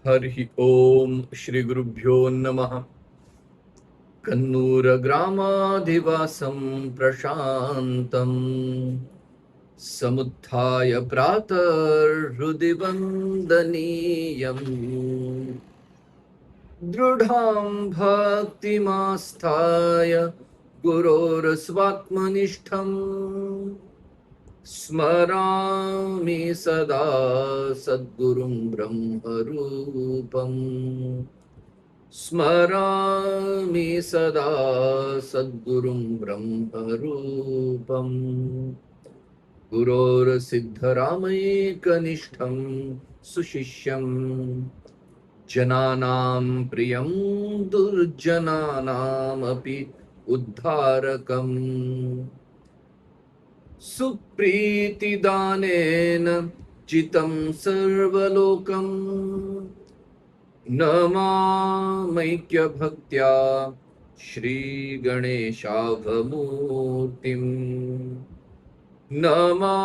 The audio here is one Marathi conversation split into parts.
हरि ओम श्री गुरुभ्यो नमः। कन्नूर ग्रामाधिवासं प्रशान्तं समुत्थाय प्रातर्हृदि वन्दनीयम् दृढां भक्तिमास्थाय गुरोरस्वात्मनिष्ठम् स्मरामि सदा सद्गुरुं ब्रह्मरूपम् स्मरामि सदा सद्गुरुं ब्रह्मरूपम् गुरोर्सिद्धरामैकनिष्ठं सुशिष्यं जनानां प्रियं दुर्जनानामपि उद्धारकम् सुप्रीतिदानेन जितं सर्वलोकम् नमामैक्यभक्त्या श्रीगणेशाभमूर्तिम् नमामैक्यभक्त्या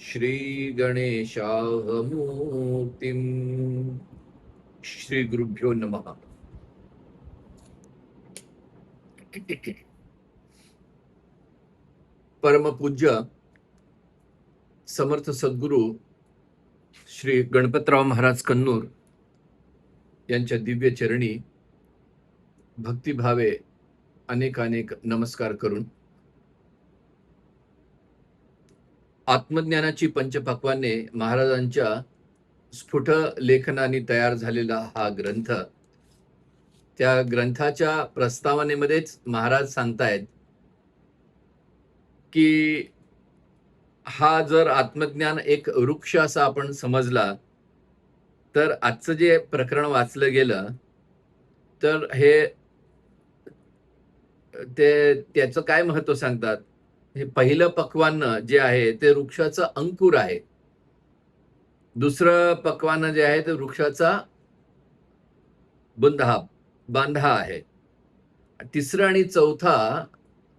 श्रीगणेशाभमूर्तिम्। श्री गुरुभ्यो नमः। परमपूज्य समर्थ सद्गुरू श्री गणपतराव महाराज कन्नूर यांच्या दिव्य चरणी भक्तिभावे अनेक नमस्कार करून आत्मज्ञानाची पंचपक्वान्ने महाराजांच्या स्फुट लेखनाने तयार झालेला हा ग्रंथ, त्या ग्रंथाच्या प्रस्तावनेमध्येच महाराज सांगतायत की हा जर आत्मज्ञान एक वृक्ष असा आपण समजला तर आजचं जे प्रकरण वाचलं गेलं तर हे त्याचं काय महत्व सांगतात. हे पहिलं पक्वान्न जे आहे ते वृक्षाचं अंकुर आहे. दुसरं पक्वान्न जे आहे ते वृक्षाचा बांधा आहे. तिसरं आणि चौथा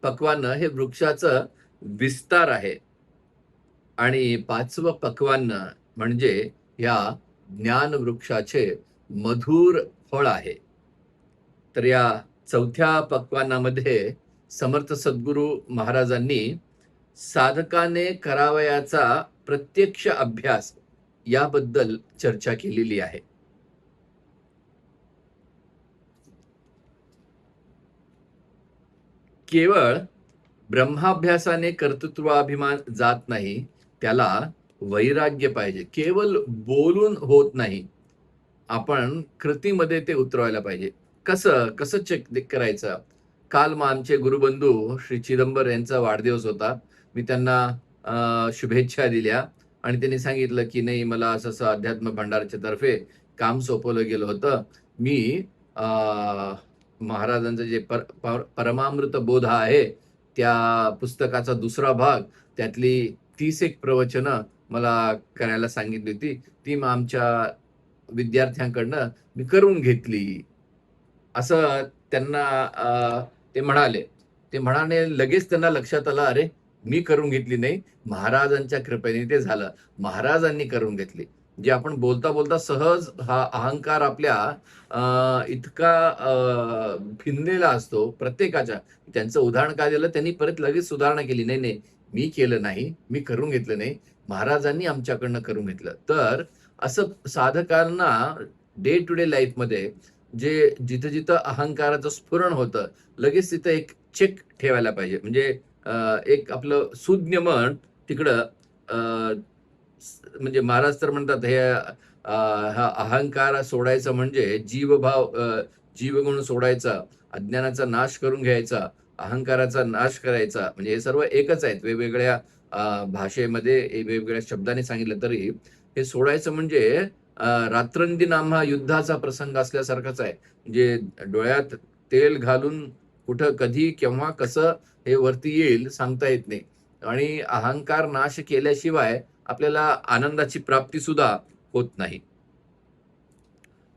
पक्वान्न हे वृक्षाचं विस्तार आहे. आणि पाचवं पक्वान्न म्हणजे या ज्ञान वृक्षाचे मधुर फळ आहे. तर या चौथ्या पक्वान्नामध्ये समर्थ सद्गुरू महाराजांनी साधकाने करावयाचा प्रत्यक्ष अभ्यास याबद्दल चर्चा केलेली आहे. केवळ ब्रह्माभ्यासाने कर्तृत्वाभिमान जात नाही, त्याला वैराग्य पाहिजे. केवळ बोलून होत नाही, आपण कृतीमध्ये ते उतरवायला पाहिजे. कसं चेक करायचं. काल आमचे गुरुबंधू श्री चिदंबर यांचा वाढदिवस होता. मी त्यांना शुभेच्छा दिल्या आणि त्यांनी सांगितलं की नाही, मला असं अध्यात्म भंडारच्या तर्फे काम सोपवलं गेलं होतं. मी महाराजांचं जे परमामृत बोध आहे त्या पुस्तकाचा दुसरा भाग, त्यातली 30 प्रवचनं मला करायला सांगितली होती. ती मग आमच्या विद्यार्थ्यांकडनं मी करून घेतली असं त्यांना ते म्हणाले. लगेच त्यांना लक्षात आलं, अरे मी करून घेतली नाही, महाराजांच्या कृपेने ते झालं. महाराजांनी करून घेतली. जे आपण बोलता बोलता सहज हा अहंकार आपल्या इतका भिनलेला असतो प्रत्येकाच्या. त्यांचं उदाहरण काय दिलं, त्यांनी परत लगेच सुधारणा केली. नाही, मी केलं नाही, मी करून घेतलं नाही, महाराजांनी आमच्याकडनं करून घेतलं. तर असं साधकांना डे टू डे लाईफमध्ये जे जिथं अहंकाराचं स्फुरण होतं, लगेच तिथं एक चेक ठेवायला पाहिजे. म्हणजे एक आपलं सुज्ञ मन तिकडं म्हणजे महाराज तर म्हणतात हा अहंकार सोडायचा म्हणजे जीवगुण सोडायचा, अज्ञानाचा नाश करून घ्यायचा, अहंकाराचा नाश करायचा. म्हणजे हे सर्व एकच आहेत. वेगवेगळ्या भाषेमध्ये वेगवेगळ्या शब्दाने सांगितलं तरी हे सोडायचं म्हणजे रात्रंदिन आम्हा युद्धाचा प्रसंग असल्यासारखाच आहे. म्हणजे डोळ्यात तेल घालून कुठं कधी केव्हा कसं हे वरती येईल सांगता येत नाही. आणि अहंकार नाश केल्याशिवाय आपल्याला आनंदाची प्राप्ती सुद्धा होत नाही.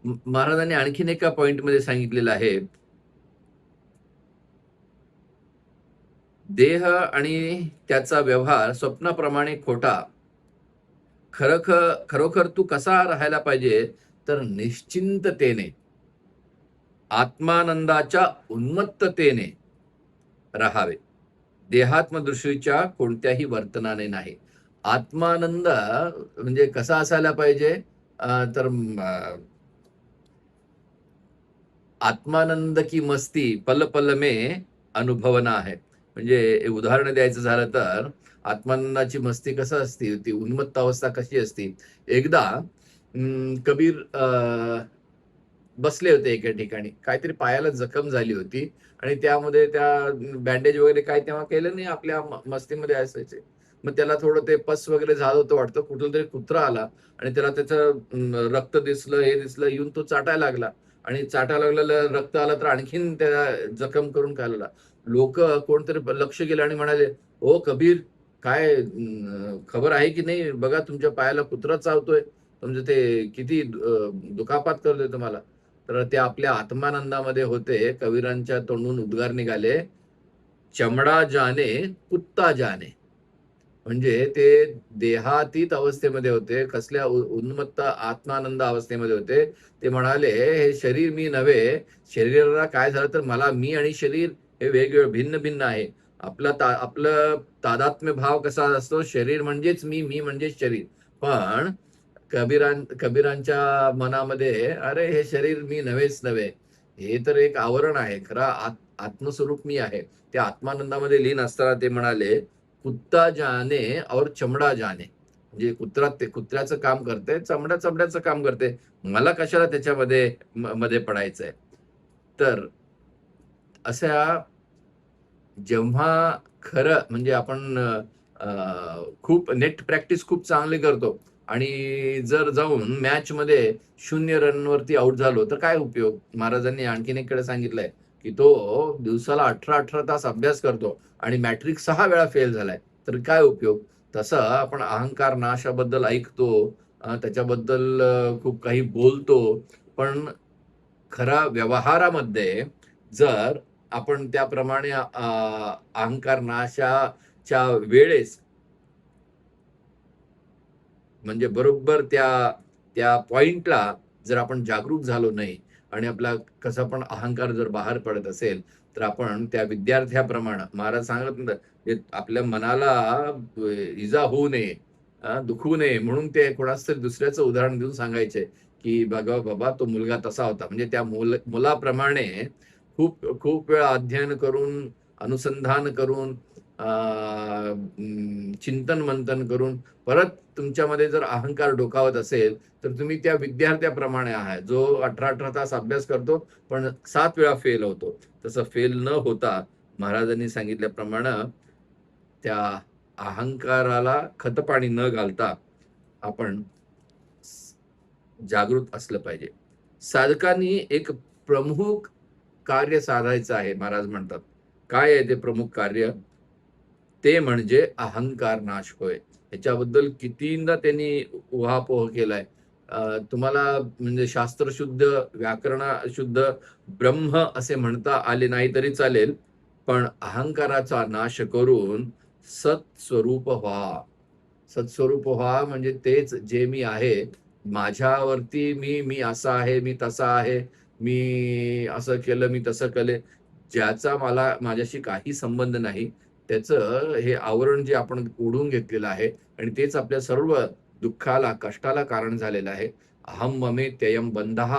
महाराजांनी आणखीन एका पॉइंटमध्ये सांगितलेलं आहे, देह आणि त्याचा व्यवहार स्वप्नाप्रमाणे खोटा, खरोखर तू कसा राहायला पाहिजे, तर निश्चिंततेने, आत्मानंदाच्या उन्मत्ततेने राहावे. देहात्मदृष्टीच्या कोणत्याही वर्तनाने नाही. आत्मानंद म्हणजे कसा असायला पाहिजे? तर आत्मानंद की मस्ती पल पल में अनुभवना आहे. म्हणजे उदाहरण द्यायचं झालं तर आत्मानंदाची मस्ती कसं असते, ती उन्मत्त अवस्था कशी असते. एकदा कबीर बसले होते एका ठिकाणी. काहीतरी पायाला जखम झाली होती आणि त्यामध्ये त्या बँडेज वगैरे काही तेव्हा केलं नाही, आपल्या मस्तीमध्ये असायचे. मग त्याला थोडं ते पस वगैरे झालं होतं वाटतं. कुठूनतरी कुत्रा आला आणि त्याला त्याचं रक्त दिसलं, हे दिसलं, येऊन तो चाटायला लागला आणि चाटायला लागलेलं रक्त आलं तर आणखीन त्याला जखम करून खाल्ला. लोकं कोणतरी लक्ष केलं आणि म्हणाले, "ओ कबीर, काय खबर आहे की नाही? बघा तुमच्या पायाला कुत्रा चावतोय. म्हणजे ते किती दुखापत करतोय तुम्हाला." तर ते आपल्या आत्मानंदामध्ये होते. कबीरांच्या तोंडून उद्गार निघाले, "चमडा जाने, कुत्ता जाने." म्हणजे ते देहातीत अवस्थेमध्ये होते. कसल्या उन्मत्त आत्मानंद अवस्थेमध्ये होते. ते म्हणाले, "हे शरीर मी नव्हे. शरीराला काय झालं तर मला मी आणि शरीर हे वेगवेगळं भिन्न-भिन्न आहे. आपलं तादात्म्य भाव कसा असतो, शरीर म्हणजेच मी म्हणजेच शरीर. पण कबीरांच्या मनामध्ये, "अरे, हे शरीर मी नव्हेच नव्हे. हे तर एक आवरण आहे. खरा आत्मस्वरूप मी आहे." त्या आत्मानंदामध्ये लीन असताना ते म्हणाले, "कुत्ता जाने और चमडा जाने." म्हणजे कुत्र्याचं काम करते, चमडा चमड्याचं काम करते. मला कशाला त्याच्यामध्ये मध्ये पडायचंय. तर अशा जेव्हा खरं म्हणजे आपण खूप नेट प्रॅक्टिस खूप चांगली करतो आणि जर जाऊन मॅचमध्ये 0 रनवरती आउट झालो, तर काय उपयोग? महाराजांनी आणखीन एकीकडे सांगितलंय, की तो दिवसाला 18-18 तास अभ्यास करतो आणि मॅट्रिक 6 वेळा फेल झालाय. तर काय उपयोग? तसं आपण अहंकार नाशाबद्दल ऐकतो, त्याच्याबद्दल खूप काही बोलतो, पण खरा व्यवहारामध्ये जर आपण त्याप्रमाणे अहंकार नाशाच्या वेळेस म्हणजे बरोबर त्या त्या पॉइंटला जर आपण जागरूक झालो नाही आणि आपला कसा पण अहंकार जर बाहेर पडत असेल, तर आपण त्या विद्यार्थ्याप्रमाणे महाराज सांगत ना, ते आपल्या मनाला इजा होऊ नये, दुखवू नये म्हणून ते कोणाचं तरी दुसऱ्याचं उदाहरण देऊन सांगायचे, की "बघा बाबा, तो मुलगा तसा होता." म्हणजे त्या मुलाप्रमाणे खूप खूप वेळा अध्ययन करून, अनुसंधान करून, चिंतन मंथन करून परत तुमच्यामध्ये जर अहंकार डोकावत असेल, तर तुम्ही त्या विद्यार्थ्याप्रमाणे आहात, जो 18-18 तास अभ्यास करतो, पण 7 वेळा फेल होतो. तसं फेल न होता महाराजांनी सांगितल्याप्रमाणे त्या अहंकाराला खतपाणी न घालता आपण जागृत असलं पाहिजे. साधकांनी एक प्रमुख कार्य साधायचं आहे, महाराज म्हणतात. काय आहे ते प्रमुख कार्य? ते म्हणजे अहंकार नाश होय. ह्याच्याबद्दल कितींदा त्यांनी उहापोह केलाय. तुम्हाला म्हणजे शास्त्रशुद्ध, व्याकरणशुद्ध ब्रह्म असे म्हणता आले नाही तरी चालेल, पण अहंकाराचा नाश करून सत्स्वरूप व्हा. सत्स्वरूप व्हा म्हणजे तेच जे मी आहे. माझ्यावरती मी असा आहे, मी तसा आहे, मी असं केलं, मी तसं केलं. ज्याचा माझ्याशी काही संबंध नाही. त्याचं हे आवरण जे आपण ओढून घेतलेलं आहे आणि तेच आपल्या सर्व दुःखाला, कष्टाला कारण झालेलं आहे. अहं ममेत्ययं बंधः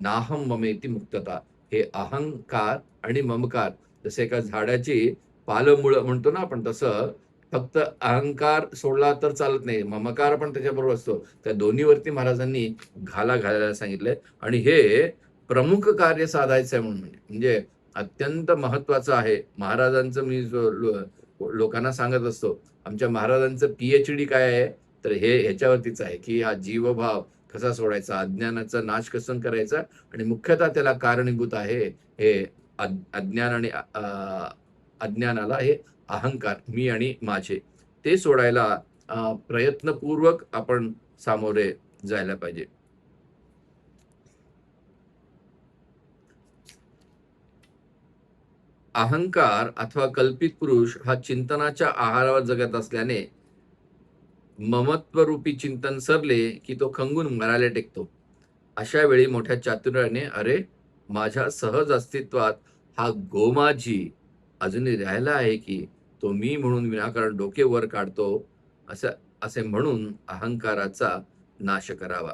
नाहं ममेति मुक्तता. हे अहंकार आणि ममकार जसे एका झाडाची पानं-मुळं म्हणतो ना आपण तसं फक्त अहंकार सोडला तर चालत नाही. ममकार पण त्याच्याबरोबर असतो. त्या दोन्हीवरती महाराजांनी घाला घालायला सांगितलंय आणि हे प्रमुख कार्य साधायचं आहे म्हणून म्हणजे अत्यंत महत्वाचं आहे. महाराजांचं मी लोकांना सांगत असतो. आमच्या महाराजांचं पी-एच-डी काय आहे? तर हे ह्याच्यावरतीच आहे, की हा जीवभाव कसा सोडायचा, अज्ञानाचा नाश कसं करायचा आणि मुख्यतः त्याला कारणीभूत आहे हे अज्ञान आणि अज्ञानाला हे अहंकार, मी आणि माझे. ते सोडायला प्रयत्नपूर्वक आपण सामोरे जायला पाहिजे. अहंकार अथवा कल्पित पुरुष हा चिंतनाच्या आहारावर जगत असल्याने ममत्वरूपी चिंतन सरले की तो खंगून मरायला टेकतो. अशा वेळी मोठ्या चातुर्याने अरे माझ्या सहज अस्तित्वात हा गोमाजी अजूनही राहिला आहे की तो मी म्हणून विनाकारण डोके वर काढतो असं असे म्हणून अहंकाराचा नाश करावा.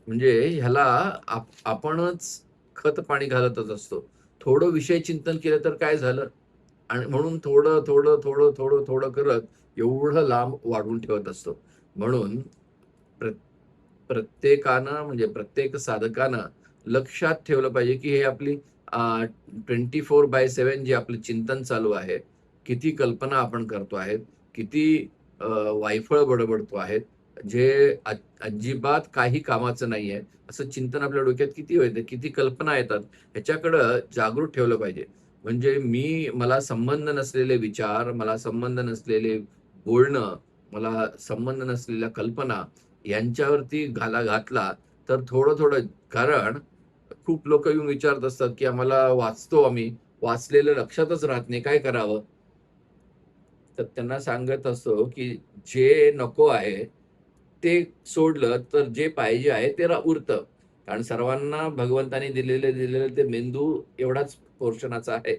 म्हणजे ह्याला आपणच खत पाणी घालतच असतो. थोडं विषय चिंतन केलं तर काय झालं? आणि म्हणून थोडं, थोडं, थोडं, थोडं, थोडं करत एवढं लांब वाढवून ठेवत असतो. म्हणून प्र प्रत्येकानं म्हणजे प्रत्येक साधकानं लक्षात ठेवलं पाहिजे, की हे आपली 24/7 जे आपलं चिंतन चालू आहे, किती कल्पना आपण करतो आहे, किती अ, वायफळ बडबडतो आहे, जे अजिबात काही कामाचं नाहीये, असं चिंतन आपल्या डोक्यात किती येतं, किती कल्पना येतात, ह्याच्याकडं जागृत ठेवलं पाहिजे. म्हणजे मला संबंध नसलेले विचार, मला संबंध नसलेले बोलणं, मला संबंध नसलेल्या कल्पना यांच्यावरती घाला घातला, तर थोडं-थोडं कारण खूप लोकं येऊन विचारत असतात, की आम्हाला वाचतो आम्ही, वाचलेलं लक्षातच राहत नाही, काय करावं? तर त्यांना सांगत असतो, की जे नको आहे, ते सोडलं तर जे पाहिजे आहे ते उरतं. कारण सर्वांना भगवंताने दिलेलं ते मेंदू एवढाच पोर्शनाचा आहे.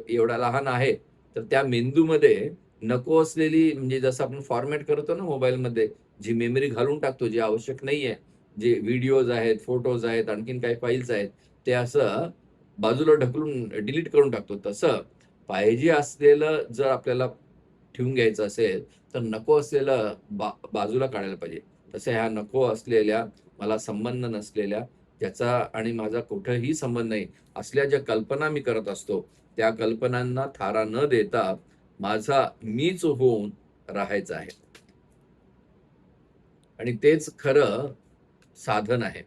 एवढा लहान आहे. तर त्या मेंदूमध्ये नको असलेली म्हणजे जसं आपण फॉर्मॅट करतो ना मोबाईलमध्ये, जी मेमरी घालून टाकतो, जी आवश्यक नाहीये. जे व्हिडिओज आहेत, फोटोज आहेत, आणखीन काही फाइल्स आहेत, ते असं बाजूला ढकलून डिलीट करून टाकतो. तसं पाहिजे असलेलं जर आपल्याला ठेवून घ्यायचं असेल, तर नको असलेलं बाजूला काढायला पाहिजे. तसं ह्या नको असलेल्या, मला संबंध नसलेल्या, ज्याचा आणि माझा कुठेही संबंध नाही, असल्या ज्या कल्पना मी करत असतो, त्या कल्पनांना थारा न देता माझा मीच होऊन राहायचं आहे. आणि तेच खरं साधन आहे.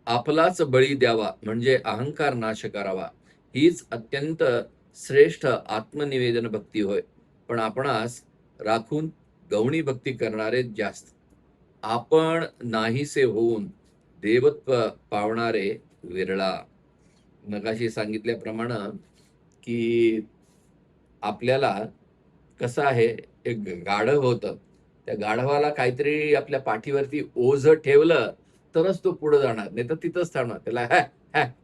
आपलाच बळी द्यावा म्हणजे अहंकार नाश करावा. हीच अत्यंत श्रेष्ठ आत्मनिवेदन भक्ती होय. पण आपणास राखून गौणी भक्ती करणारे जास्त. आपण नाहीसे होऊन देवत्व पावणारे विरळा. मगाशी सांगितल्याप्रमाणे की आपल्याला कसं आहे, एक गाढव होतं. त्या गाढवाला काहीतरी आपल्या पाठीवरती ओझं ठेवलं, तरच तो पुढे जाणार. नाहीतर तिथंच थांबणार. त्याला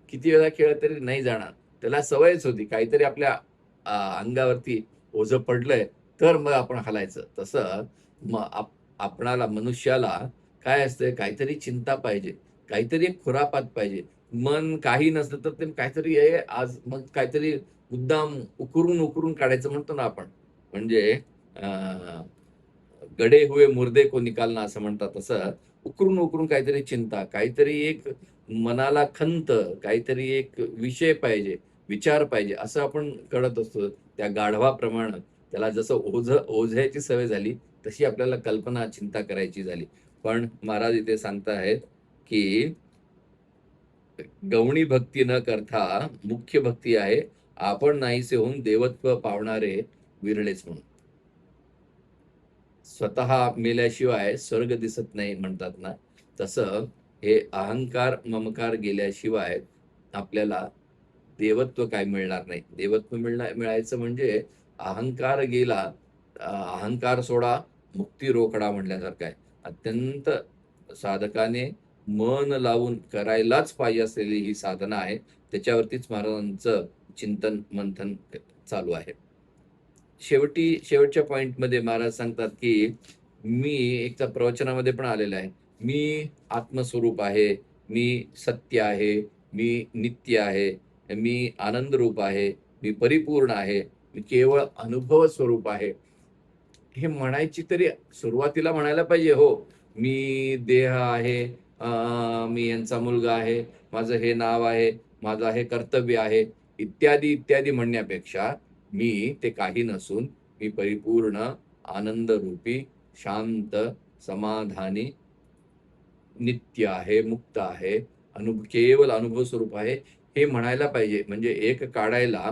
किती वेळा खेळलं तरी नाही जाणार. त्याला सवयच होती. काहीतरी आपल्या अंगावरती ओझं पडलंय, तर मग आपण हलायचं. तसं मग आपणाला मनुष्याला काय असतंय, काहीतरी चिंता पाहिजे. काहीतरी एक खुरापात पाहिजे. मन काही नसलं तर ते काहीतरी आहे आज मग काहीतरी मुद्दाम उकरून काढायचं म्हणतो ना आपण. म्हणजे अ, गडे हुए मुर्दे को निकालना असं म्हणतात तसं उकरून काहीतरी चिंता, काहीतरी एक मनाला खंत, काहीतरी एक विषय पाहिजे, विचार पाहिजे असं आपण करत असतो. त्या गाढवाप्रमाणे त्याला जसं ओझ्याची सवय झाली, तशी आपल्याला कल्पना, चिंता करायची झाली. पण महाराज इथे सांगताहेत, की गौणी भक्ती न करता मुख्य भक्ती आहे, आपण नाहीसे होऊन देवत्व पावणारे विरळेच म्हणून. स्वतः मेल्याशिवाय स्वर्ग दिसत नाही म्हणतात ना, तसं हे अहंकार, ममकार गेल्याशिवाय आपल्याला देवत्व काय मिळणार नाही. देवत्व मिळायचं म्हणजे अहंकार गेला, अहंकार सोडा, मुक्ती रोकडा म्हटल्यासारखं आहे. अत्यंत साधकाने मन लावून करायलाच पाहिजे असलेली ही साधना आहे. त्याच्यावरतीच महाराजांचं चिंतन, मंथन चालू आहे. शेवटच्या पॉइंटमध्ये महाराज सांगतात, की मी एकदा प्रवचनामध्ये पण आलेलं आहे. मी आत्मस्वरूप आहे, मी सत्य आहे, मी नित्य आहे, मी आनंद रूप आहे, मी परिपूर्ण आहे, मी केवळ अनुभव स्वरूप आहे. हे म्हणायची तरी सुरुवातीला म्हणायला पाहिजे, हो, मी देह आहे, मी यांचा मुलगा आहे, माझं हे नाव आहे, माझं हे कर्तव्य आहे, इत्यादी म्हणण्यापेक्षा मी ते काही नसून मी परिपूर्ण आनंदरूपी, शांत, समाधानी, नित्य आहे, मुक्त आहे, केवळ अनुभव स्वरूप आहे, हे म्हणायला पाहिजे. म्हणजे एक काढायला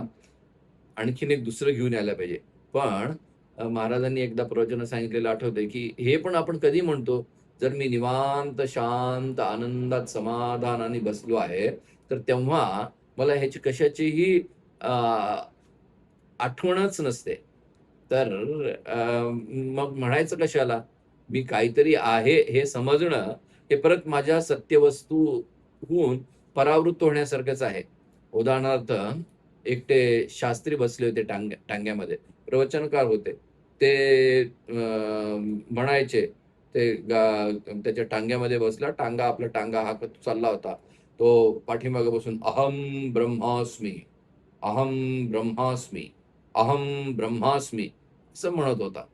आणखीन एक दुसरं घेऊन यायला पाहिजे. पण महाराजांनी एकदा प्रवचनात सांगितलेलं आठवतंय, की हे पण आपण कधी म्हणतो, जर मी निवांत, शांत, आनंदात, समाधानाने बसलो आहे, तर तेव्हा मला ह्याची कशाचीही अ, आठवणच नसते. तर मग म्हणायचं कशाला? मी काहीतरी आहे हे समजणं, हे परत माझ्या सत्यवस्तूहून परावृत्त होण्यासारखंच आहे. उदाहरणार्थ, एकटे शास्त्री बसले होते टांग्यामध्ये. प्रवचनकार होते. ते म्हणायचे, ते त्याच्या टांग्यामध्ये बसला. आपला टांगा हाकत चालला होता. तो पाठीमागे बसून अहं ब्रह्मास्मी, अहं ब्रह्मास्मी, अहं ब्रह्मास्मी असं म्हणत होता.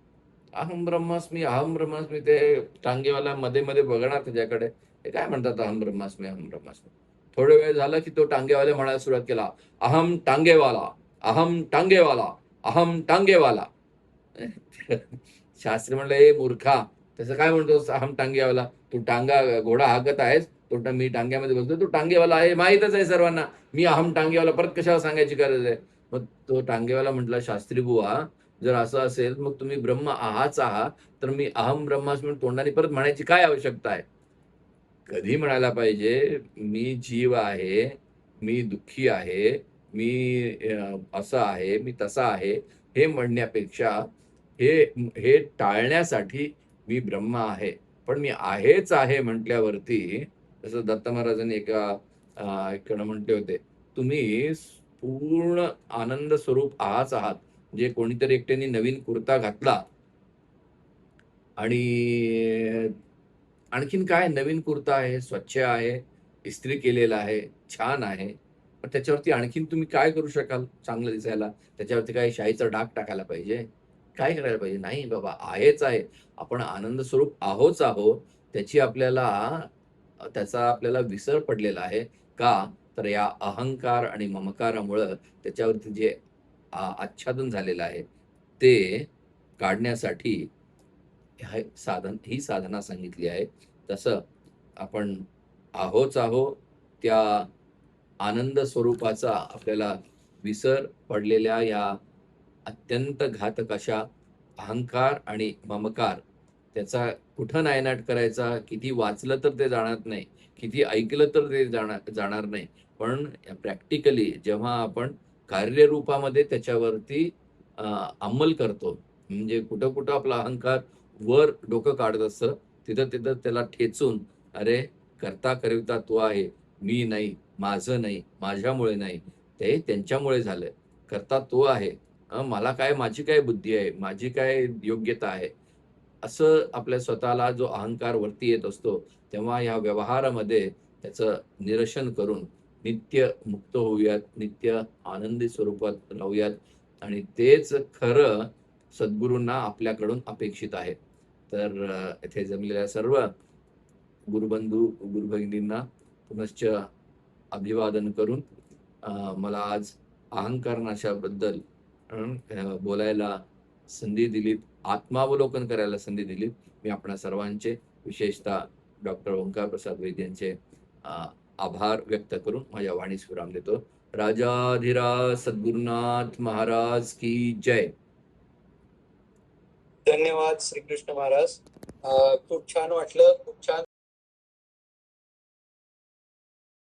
अहं ब्रह्मास्मी, अहं ब्रह्मास्मी. ते टांगेवाला मध्ये-मध्ये बघणार त्याच्याकडे. हे काय म्हणतात अहं ब्रह्मास्मी, अहं ब्रह्मास्मी. थोडा वेळ झाला की तो टांगेवाला म्हणायला सुरुवात केला, "अहं टांगेवाला, अहं टांगेवाला, अहं टांगेवाला." शास्त्री म्हणलं, "ए मूर्खा, तसं काय म्हणतोस अहं टांगेवाला? तू घोडा हाकत आहेस, मी टांग्यामध्ये बसलोय, तू टांगेवाला आहे माहीतच आहे सर्वांना. मी अहं टांगेवाला परत कशाला सांगायची गरज आहे?" मग तो टांगेवाला म्हटला, "शास्त्री बुवा, जर असं असेल मग तुम्ही ब्रह्म आहात, तर मी अहं ब्रह्मास्मी तोंडाने परत म्हणायची काय आवश्यकता आहे?" कधी म्हणायला पाहिजे, मी जीव आहे, मी दुःखी आहे, मी असं आहे, मी तसा आहे, हे म्हणण्यापेक्षा हे हे टाळण्यासाठी मी ब्रह्म आहे. पण मी आहेच आहे म्हटल्यावरती, जसं दत्त महाराजांनी एकाकडे म्हटले होते, तुम्ही पूर्ण आनंद स्वरूप आहात. जे कोणीतरी एकट्याने नवीन कुर्ता घातला आणि आणखीन काय नवीन कुर्ता आहे, स्वच्छ आहे, इस्त्री केलेला आहे, छान आहे. पण त्याच्यावरती आणखीन तुम्ही काय करू शकाल चांगलं दिसायला? त्याच्यावरती काय शाईचा डाग टाकायला पाहिजे? काय करायला पाहिजे? नाही बाबा, आहेच आहे. आपण आनंद स्वरूप आहोच आहोत. त्याचा आपल्याला विसर पडलेला आहे. का? तर या अहंकार आणि ममकारामुळं त्याच्यावरती जे आच्छादन झालेलं आहे, ते काढण्यासाठी ही साधना सांगितली आहे. तसं आपण आहोच आहो, त्या आनंद स्वरूपाचा आपल्याला विसर पडलेल्या या अत्यंत घातक अशा अहंकार आणि ममकार, त्याचा कुठं नायनाट करायचा, किती वाचलं तर ते जाणार नाही, किती ऐकलं तर ते जाणार नाही. पण प्रॅक्टिकली जेव्हा आपण कार्यरूपामध्ये त्याच्यावरती अ, अंमल करतो, म्हणजे कुठं-कुठं आपला अहंकार वर डोकं काढत असतं, तिथं-तिथं त्याला ठेचून, "अरे, करता-करविता तू आहे, मी नाही, माझं नाही, माझ्यामुळे नाही, ते त्यांच्यामुळे झालंय. करता तो आहे. मला काय, माझी काय बुद्धी आहे, माझी काय योग्यता आहे." असं आपल्या स्वतःला जो अहंकार वरती येत असतो, तेव्हा ह्या व्यवहारामध्ये त्याचं निरसन करून नित्य मुक्त होऊयात, नित्य आनंदी स्वरूपात राहूयात आणि तेच खरं सद्गुरूंना आपल्याकडून अपेक्षित आहे. तर इथे जमलेल्या सर्व गुरुबंधू, गुरुभगिनींना पुनश्च अभिवादन करून मला आज अहंकार नाशाबद्दल बोलायला संधी दिलीत, आत्मावलोकन करायला संधी दिलीत. मी आपणा सर्वांचे, विशेषतः डॉक्टर ओंकार प्रसाद वैद्य यांचे अ, आभार व्यक्त करून माझ्या वाणीस विराम देतो. राजाधिराज सद्गुरुनाथ महाराज की जय. धन्यवाद श्रीकृष्ण महाराज. खूप छान वाटलं, खूप छान